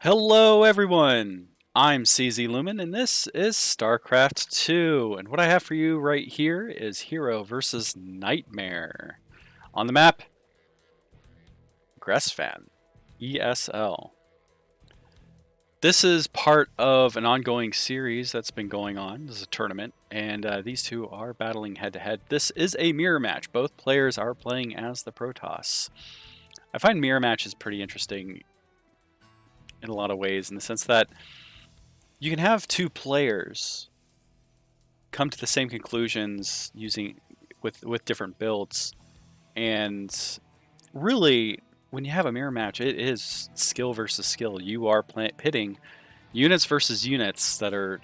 Hello everyone! I'm CZ Lumen and this is StarCraft 2 and what I have for you right here is herO versus NightMare. On the map, Gressfan, ESL. This is part of an ongoing series that's been going on. This is a tournament and these two are battling head to head. This is a mirror match. Both players are playing as the Protoss. I find mirror matches pretty interesting in a lot of ways in the sense that you can have two players come to the same conclusions using with different builds, and really when you have a mirror match it is skill versus skill. You are pitting units versus units that are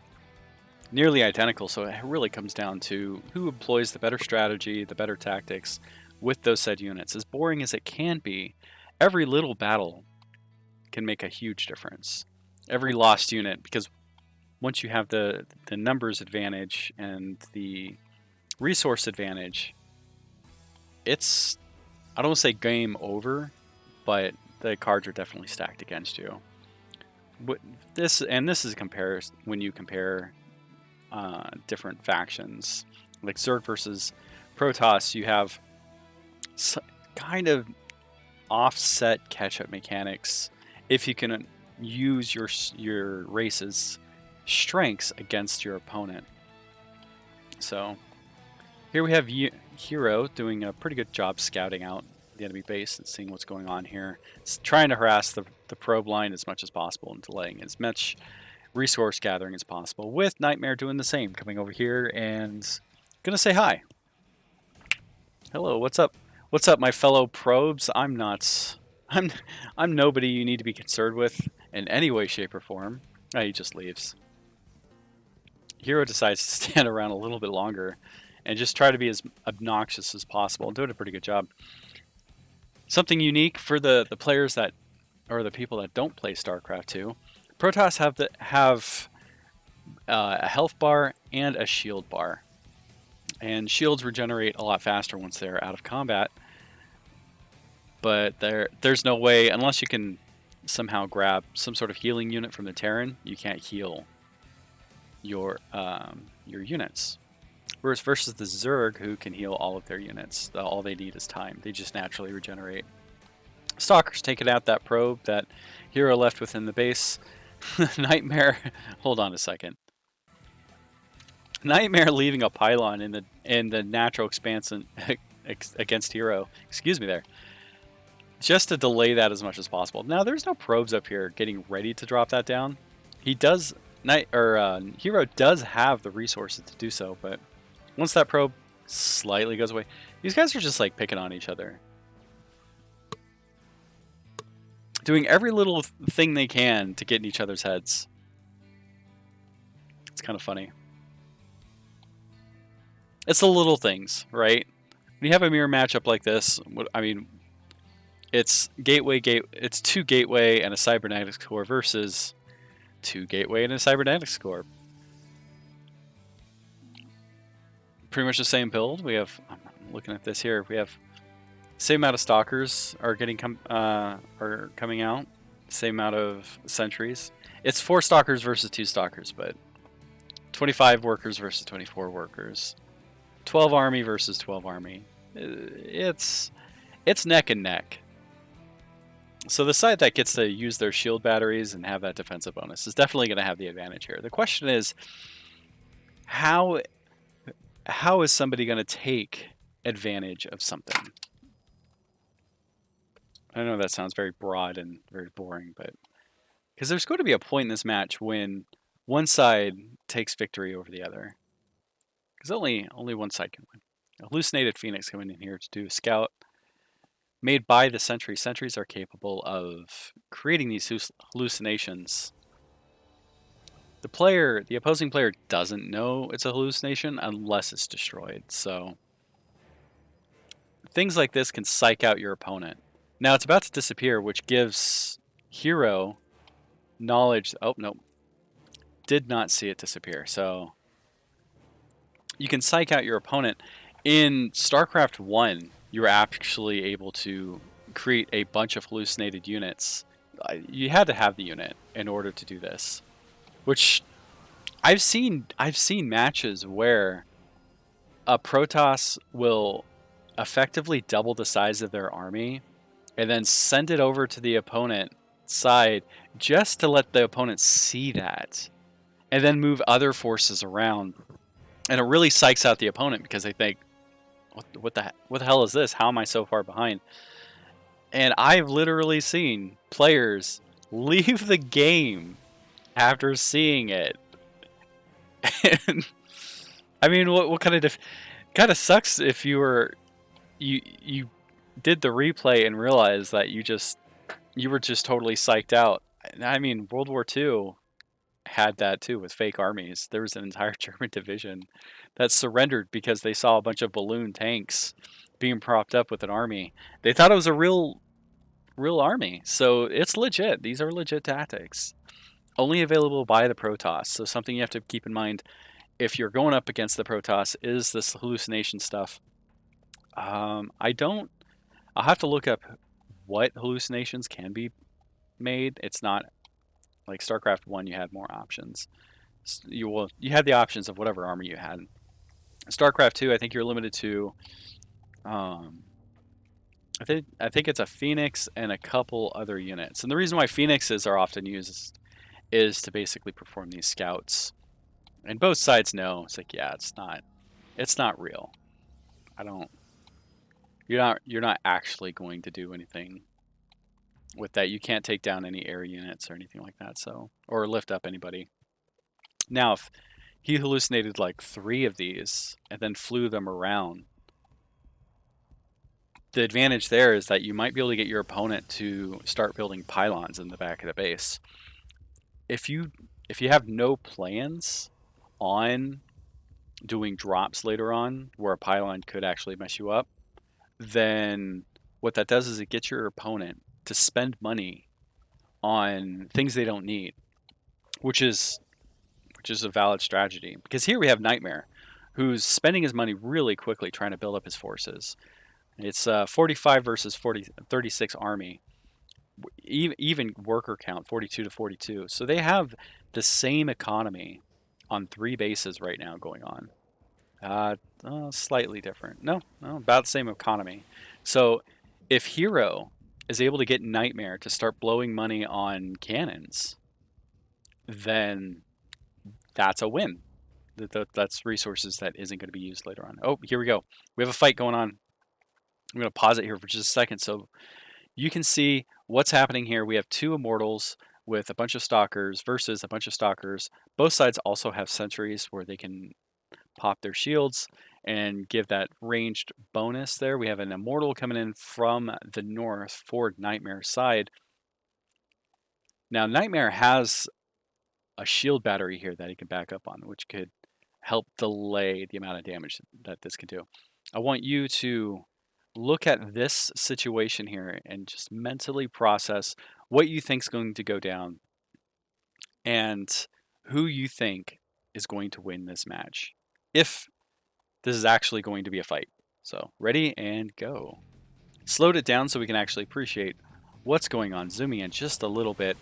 nearly identical, so it really comes down to who employs the better strategy, the better tactics with those said units. As boring as it can be, every little battle can make a huge difference. Every lost unit, because once you have the numbers advantage and the resource advantage, it's, I don't want to say game over, but the cards are definitely stacked against you. This is when you compare different factions, like Zerg versus Protoss. You have kind of offset catch-up mechanics if you can use your race's strengths against your opponent. So here we have herO doing a pretty good job scouting out the enemy base and seeing what's going on here. It's trying to harass the probe line as much as possible and delaying as much resource gathering as possible, with NightMare doing the same, coming over here and gonna say hi. Hello, what's up? What's up, my fellow probes? I'm nobody you need to be concerned with in any way, shape, or form. Oh, he just leaves. herO decides to stand around a little bit longer and just try to be as obnoxious as possible. Doing a pretty good job. Something unique for the players that, or the people that don't play StarCraft 2, Protoss have a health bar and a shield bar. And shields regenerate a lot faster once they're out of combat. But there's no way, unless you can somehow grab some sort of healing unit from the Terran, you can't heal your units. Whereas versus the Zerg, who can heal all of their units, all they need is time. They just naturally regenerate. Stalker's taking out that probe that herO left within the base. NightMare, hold on a second. NightMare leaving a pylon in the natural expansion against herO. Excuse me there. Just to delay that as much as possible. Now there's no probes up here getting ready to drop that down. He does, herO does have the resources to do so, but once that probe slightly goes away, these guys are just like picking on each other, doing every little thing they can to get in each other's heads. It's kind of funny. It's the little things, right? When you have a mirror matchup like this, I mean, it's it's 2 gateway and a cybernetics core versus 2 gateway and a cybernetics core. Pretty much the same build. We have, I'm looking at this here, we have same amount of stalkers are coming out, same amount of sentries. It's 4 stalkers versus 2 stalkers, but 25 workers versus 24 workers. 12 army versus 12 army. It's neck and neck. So the side that gets to use their shield batteries and have that defensive bonus is definitely going to have the advantage here. The question is, how is somebody going to take advantage of something? I know that sounds very broad and very boring, but because there's going to be a point in this match when one side takes victory over the other. Because only one side can win. A hallucinated Phoenix coming in here to do a scout. Made by the Sentry. Sentries are capable of creating these hallucinations. The opposing player doesn't know it's a hallucination unless it's destroyed. So things like this can psych out your opponent. Now it's about to disappear, which gives herO knowledge. Oh, no. Did not see it disappear. So you can psych out your opponent. In StarCraft 1, you were actually able to create a bunch of hallucinated units you had to have the unit in order to do this, which I've seen matches where a Protoss will effectively double the size of their army and then send it over to the opponent side just to let the opponent see that, and then move other forces around. And it really psychs out the opponent because they think, what the hell is this? How am I so far behind? And I've literally seen players leave the game after seeing it. And I mean, what kind of kind of sucks if you did the replay and realized that you were just totally psyched out. I mean, World War II had that too with fake armies. There was an entire German division that surrendered because they saw a bunch of balloon tanks being propped up with an army. They thought it was a real army. So it's legit. These are legit tactics. Only available by the Protoss. So something you have to keep in mind if you're going up against the Protoss is this hallucination stuff. I don't. I'll have to look up what hallucinations can be made. It's not like StarCraft 1. You had more options. You had the options of whatever army you had. StarCraft 2, I think you're limited to. I think it's a Phoenix and a couple other units. And the reason why Phoenixes are often used is to basically perform these scouts. And both sides know it's like, yeah, it's not real. You're not actually going to do anything with that. You can't take down any air units or anything like that, so, or lift up anybody. Now, if he hallucinated like 3 of these and then flew them around, the advantage there is that you might be able to get your opponent to start building pylons in the back of the base. If you have no plans on doing drops later on where a pylon could actually mess you up, then what that does is it gets your opponent to spend money on things they don't need, which is a valid strategy. Because here we have NightMare, who's spending his money really quickly trying to build up his forces. It's 45 versus 36 army, even worker count 42 to 42. So they have the same economy on 3 bases right now going on. Slightly different. No, about the same economy. So if herO is able to get NightMare to start blowing money on cannons, then that's a win. That's resources that isn't going to be used later on. Oh, here we go. We have a fight going on. I'm going to pause it here for just a second so you can see what's happening here. We have 2 immortals with a bunch of stalkers versus a bunch of stalkers. Both sides also have sentries where they can pop their shields and give that ranged bonus there. We have an immortal coming in from the north for NightMare's side. Now, NightMare has a shield battery here that he can back up on, which could help delay the amount of damage that this can do. I want you to look at this situation here and just mentally process what you think is going to go down and who you think is going to win this match, if this is actually going to be a fight. So ready and go. Slowed it down so we can actually appreciate what's going on. Zooming in just a little bit.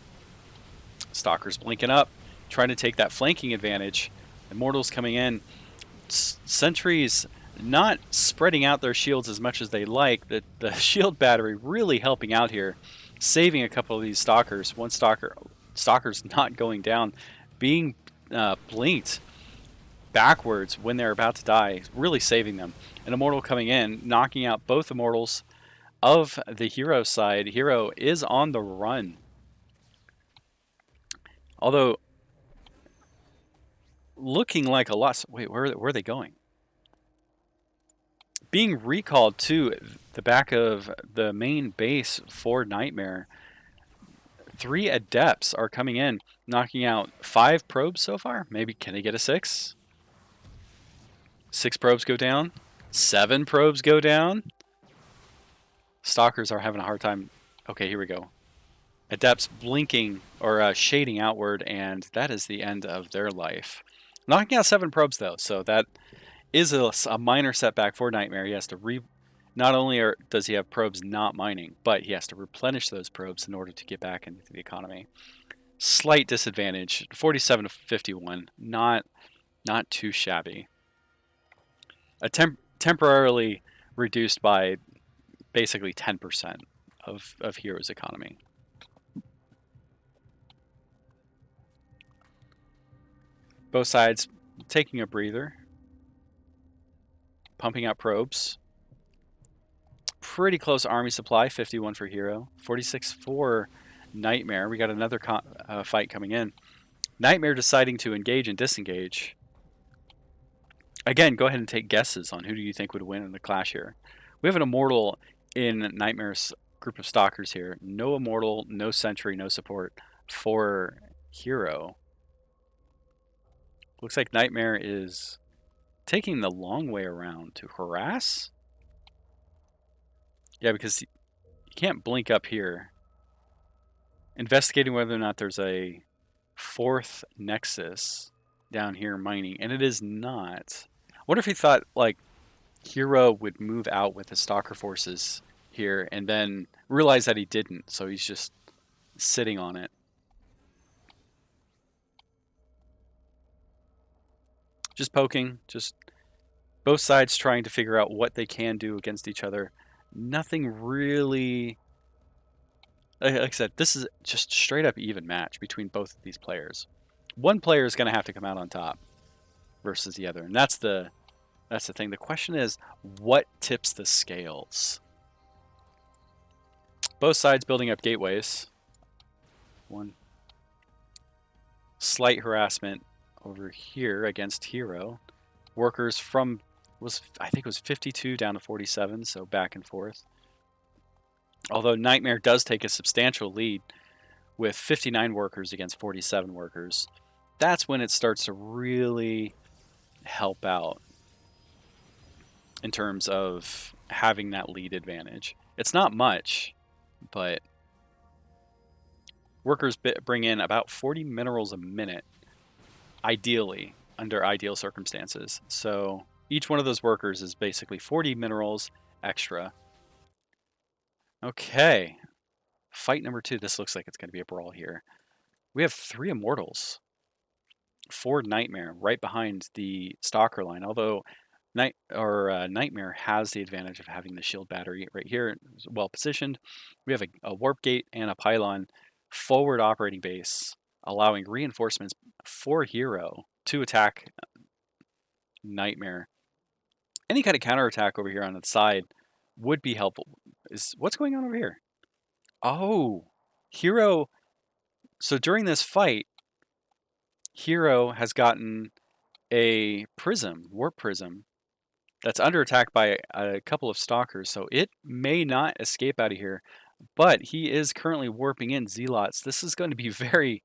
Stalkers blinking up, trying to take that flanking advantage. Immortals coming in. Sentries not spreading out their shields as much as they like. The shield battery really helping out here, saving a couple of these stalkers. One stalker's not going down, being blinked backwards when they're about to die, really saving them. An immortal coming in, knocking out both immortals of the herO side. herO is on the run. Although, looking like a lot... Wait, where are they going? Being recalled to the back of the main base for NightMare. 3 adepts are coming in, knocking out 5 probes so far. Maybe, can they get a 6? 6 probes go down. 7 probes go down. Stalkers are having a hard time. Okay, here we go. Adepts blinking or shading outward, and that is the end of their life. Knocking out 7 probes though, so that is a minor setback for NightMare. He has to Not only does he have probes not mining, but he has to replenish those probes in order to get back into the economy. Slight disadvantage, 47 to 51, not too shabby. Temporarily reduced by basically 10% of herO's economy. Both sides taking a breather, pumping out probes. Pretty close army supply, 51 for herO, 46 for NightMare. We got another fight coming in. NightMare deciding to engage and disengage. Again, go ahead and take guesses on who do you think would win in the clash here. We have an Immortal in NightMare's group of Stalkers here. No Immortal, no Sentry, no support for herO. Looks like NightMare is taking the long way around to harass. Yeah, because you can't blink up here. Investigating whether or not there's a fourth nexus down here mining, and it is not. I wonder if he thought like herO would move out with his Stalker forces here and then realize that he didn't, so he's just sitting on it. Just poking, just both sides trying to figure out what they can do against each other. Nothing really. Like I said, this is just straight up even match between both of these players. One player is going to have to come out on top versus the other, and that's the thing. The question is, what tips the scales? Both sides building up gateways. One slight harassment over here against herO. Workers from I think it was 52 down to 47, so back and forth. Although NightMare does take a substantial lead with 59 workers against 47 workers, that's when it starts to really help out in terms of having that lead advantage. It's not much, but workers bring in about 40 minerals a minute, ideally, under ideal circumstances. So each one of those workers is basically 40 minerals extra. Okay. Fight number 2. This looks like it's going to be a brawl here. We have 3 Immortals. 4 NightMare right behind the Stalker line, although NightMare has the advantage of having the shield battery right here, well positioned. We have a warp gate and a pylon forward operating base, allowing reinforcements for herO to attack NightMare. Any kind of counterattack over here on the side would be helpful. What's going on over here? Oh, herO. So during this fight, herO has gotten a warp prism, that's under attack by a couple of Stalkers, so it may not escape out of here, but he is currently warping in Zealots. This is going to be very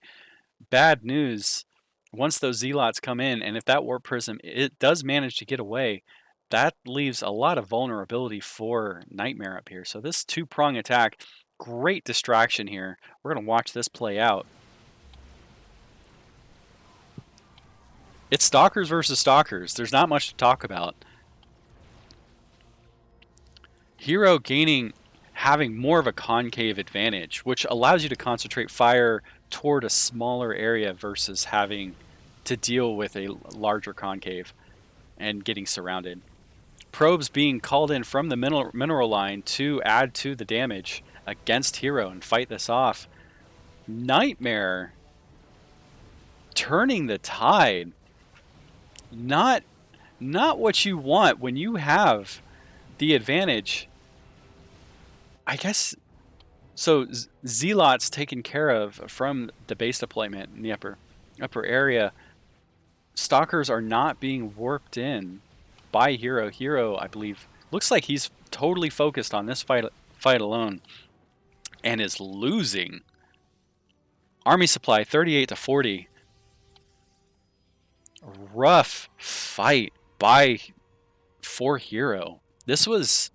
bad news once those Zealots come in, and if that warp prism it does manage to get away, that leaves a lot of vulnerability for NightMare up here. So this 2-prong attack, great distraction here. We're going to watch this play out. It's Stalkers versus Stalkers. There's not much to talk about. herO having more of a concave advantage, which allows you to concentrate fire toward a smaller area versus having to deal with a larger concave and getting surrounded. Probes being called in from the mineral line to add to the damage against herO and fight this off. NightMare turning the tide. Not what you want when you have the advantage. I guess so. Zealots taken care of from the base deployment in the upper area. Stalkers are not being warped in by herO. herO, I believe, looks like he's totally focused on this fight alone and is losing. Army supply 38 to 40. Rough fight for herO. This was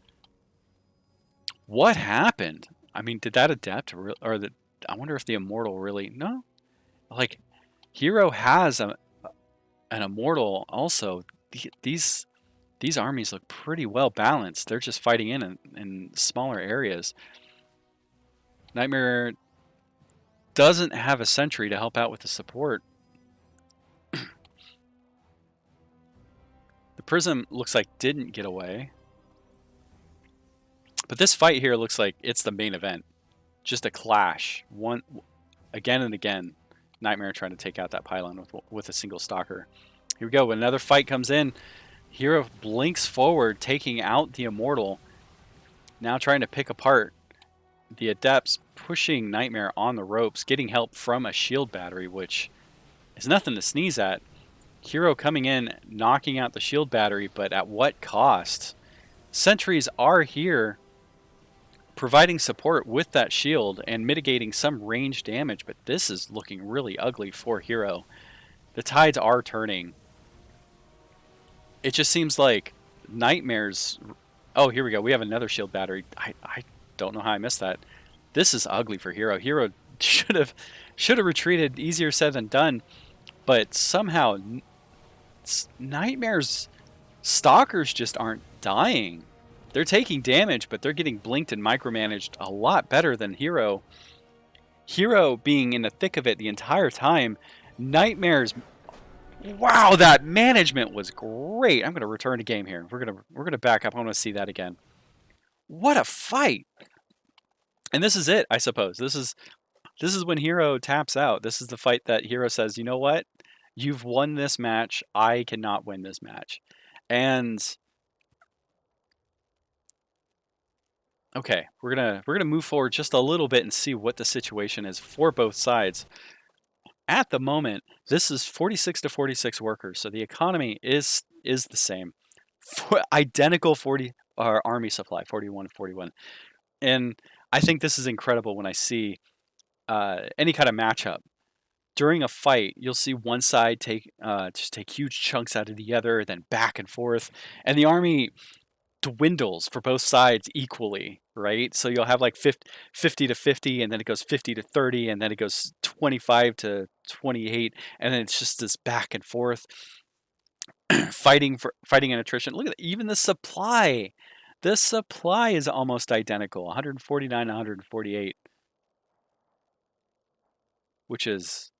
what happened. I mean, did that adept or I wonder if the Immortal really no, like herO has an Immortal also. These These armies look pretty well balanced. They're just fighting in smaller areas. NightMare doesn't have a sentry to help out with the support. The Prism looks like didn't get away. But this fight here looks like it's the main event. Just a clash. Again and again. NightMare trying to take out that pylon with a single stalker. Here we go. Another fight comes in. herO blinks forward, taking out the Immortal. Now trying to pick apart the Adepts, pushing NightMare on the ropes, getting help from a shield battery, which is nothing to sneeze at. herO coming in, knocking out the shield battery, but at what cost? Sentries are here providing support with that shield and mitigating some range damage, but this is looking really ugly for herO. The tides are turning. It just seems like NightMare's... Oh, here we go. We have another shield battery. I don't know how I missed that. This is ugly for herO. herO should have retreated. Easier said than done. But somehow NightMare's stalkers just aren't dying. They're taking damage, but they're getting blinked and micromanaged a lot better than herO. herO being in the thick of it the entire time. NightMare's... Wow, that management was great. I'm going to return to game here. We're going to back up. I want to see that again. What a fight. And this is it, I suppose. This is when herO taps out. This is the fight that herO says, "You know what? You've won this match. I cannot win this match." And okay, we're gonna move forward just a little bit and see what the situation is for both sides. At the moment, this is 46 to 46 workers, so the economy is the same. Identical 40 army supply, 41 to 41. And I think this is incredible when I see any kind of matchup. During a fight, you'll see one side just take huge chunks out of the other, then back and forth, and the army dwindles for both sides equally, right? So you'll have like 50 to 50, and then it goes 50 to 30, and then it goes 25 to 28, and then it's just this back and forth fighting and attrition. Look at it. Even the supply. The supply is almost identical, 149 to 148, which is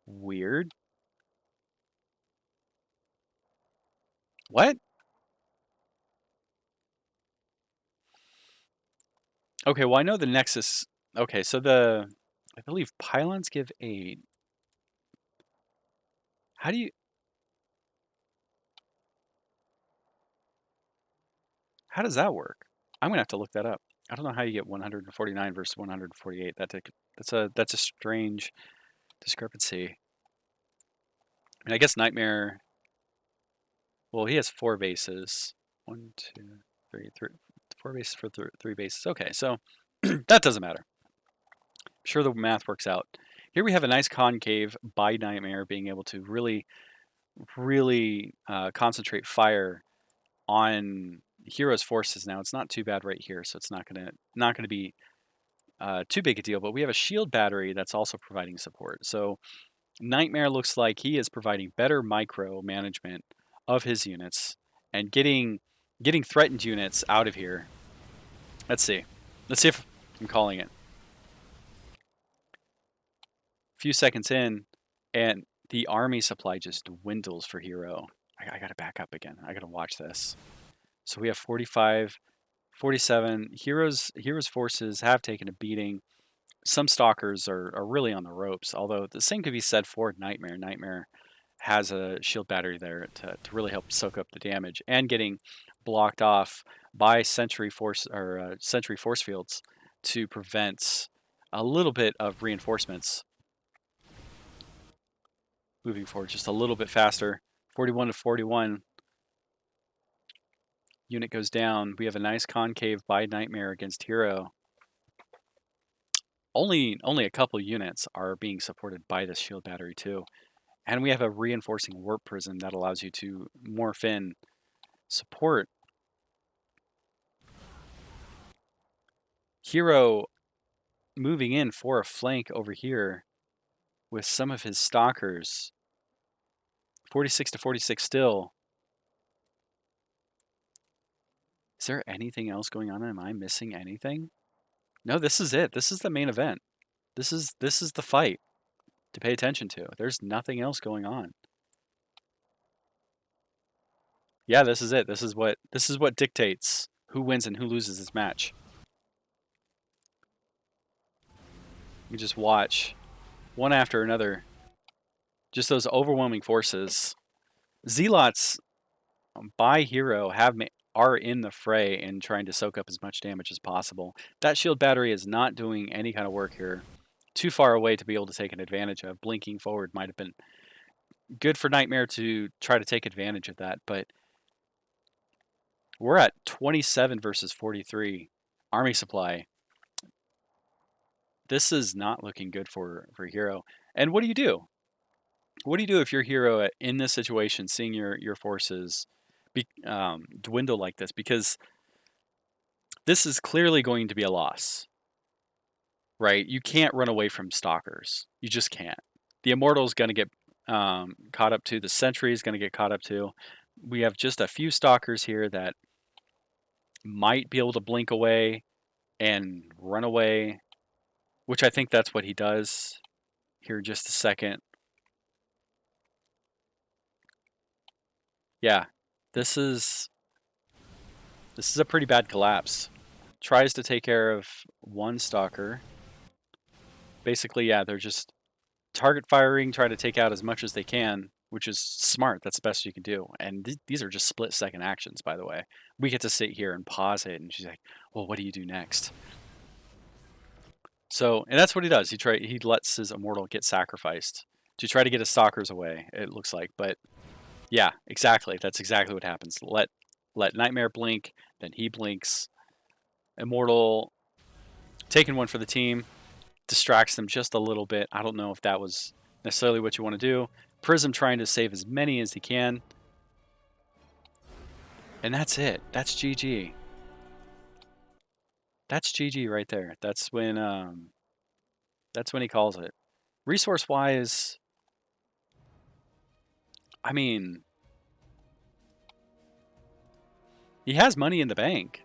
weird. What? Okay, well, I know the Nexus. Okay, so I believe pylons give aid. How does that work? I'm gonna have to look that up. I don't know how you get 149 versus 148. That's a strange discrepancy. I mean, I guess NightMare. Well, he has 4 bases. 1, 2, 3, 4 bases for 3 bases. Okay, so that doesn't matter. I'm sure the math works out. Here we have a nice concave by NightMare being able to really concentrate fire on herO's forces. Now it's not too bad right here, so it's not gonna be too big a deal. But we have a shield battery that's also providing support. So NightMare looks like he is providing better micro management of his units and getting threatened units out of here. Let's see if I'm calling it. A few seconds in, and the army supply just dwindles for herO. I gotta back up again. I gotta watch this. So we have 45, 47. herO's forces have taken a beating. Some stalkers are really on the ropes, although the same could be said for NightMare. NightMare has a shield battery there to really help soak up the damage, and getting blocked off by sentry force fields to prevent a little bit of reinforcements. Moving forward just a little bit faster. 41 to 41. Unit goes down. We have a nice concave by NightMare against herO. Only a couple units are being supported by this shield battery too. And we have a reinforcing warp prism that allows you to morph in support. herO moving in for a flank over here with some of his stalkers. 46 to 46 still. Is there anything else going on? Am I missing anything? No, this is it. This is the main event. This is the fight to pay attention to. There's nothing else going on. Yeah, this is it. This is what dictates who wins and who loses this match. You just watch one after another. Just those overwhelming forces. Zealots by herO are in the fray and trying to soak up as much damage as possible. That shield battery is not doing any kind of work here. Too far away to be able to take an advantage of. Blinking forward might have been good for NightMare to try to take advantage of that, but we're at 27 versus 43 army supply. This is not looking good for herO. And what do you do? What do you do if you're herO in this situation, seeing your forces dwindle like this? Because this is clearly going to be a loss, right? You can't run away from stalkers. You just can't. The Immortal's going to get caught up to. The Sentry is going to get caught up to. We have just a few stalkers here that might be able to blink away and run away, which I think that's what he does here in just a second. Yeah, this is a pretty bad collapse. Tries to take care of one stalker. Basically, yeah, they're just target firing, trying to take out as much as they can, which is smart. That's the best you can do. And these are just split-second actions, by the way. We get to sit here and pause it, and she's like, well, what do you do next? So, and that's what he does. He lets his Immortal get sacrificed to try to get his stalkers away, it looks like. But yeah, exactly. That's exactly what happens. Let NightMare blink, then he blinks. Immortal taking one for the team, distracts them just a little bit. I don't know if that was necessarily what you want to do. Prism trying to save as many as he can. And that's it. That's GG. That's GG right there. That's when he calls it. Resource wise, I mean, he has money in the bank.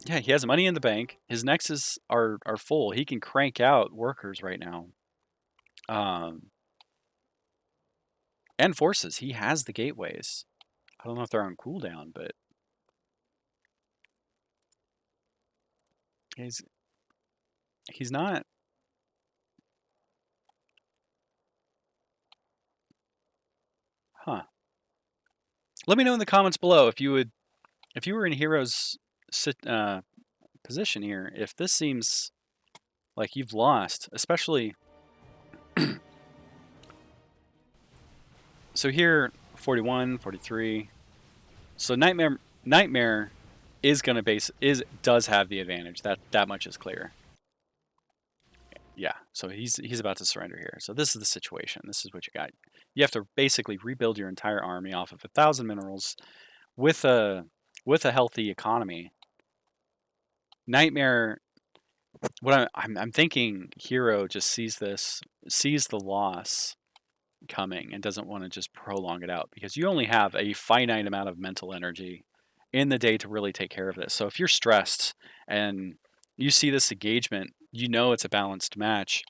Yeah, he has money in the bank. His nexus are full. He can crank out workers right now. And forces. He has the gateways. I don't know if they're on cooldown, but he's not. Huh. Let me know in the comments below if you were in herO's position here, if this seems like you've lost, especially. So here, 41, 43. So NightMare is gonna does have the advantage. That much is clear. Yeah, so he's about to surrender here. So this is the situation. This is what you got. You have to basically rebuild your entire army off of 1,000 minerals with a healthy economy. NightMare, what I'm thinking, herO just sees the loss coming and doesn't want to just prolong it out, because you only have a finite amount of mental energy in the day to really take care of this. So if you're stressed and you see this engagement, you know it's a balanced match,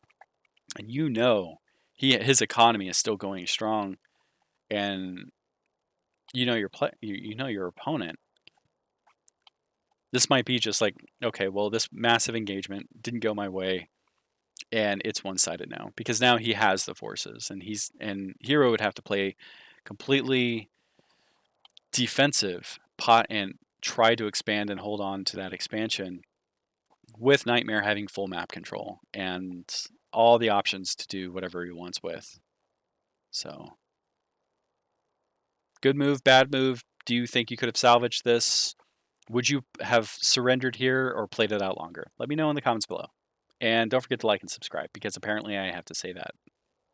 and you know his economy is still going strong, and you know your opponent. This might be just like, okay, well, this massive engagement didn't go my way, and it's one-sided now, because now he has the forces, and herO would have to play completely defensive pot and try to expand and hold on to that expansion, with NightMare having full map control and all the options to do whatever he wants with. So, good move, bad move. Do you think you could have salvaged this? Would you have surrendered here or played it out longer? Let me know in the comments below. And don't forget to like and subscribe, because apparently I have to say that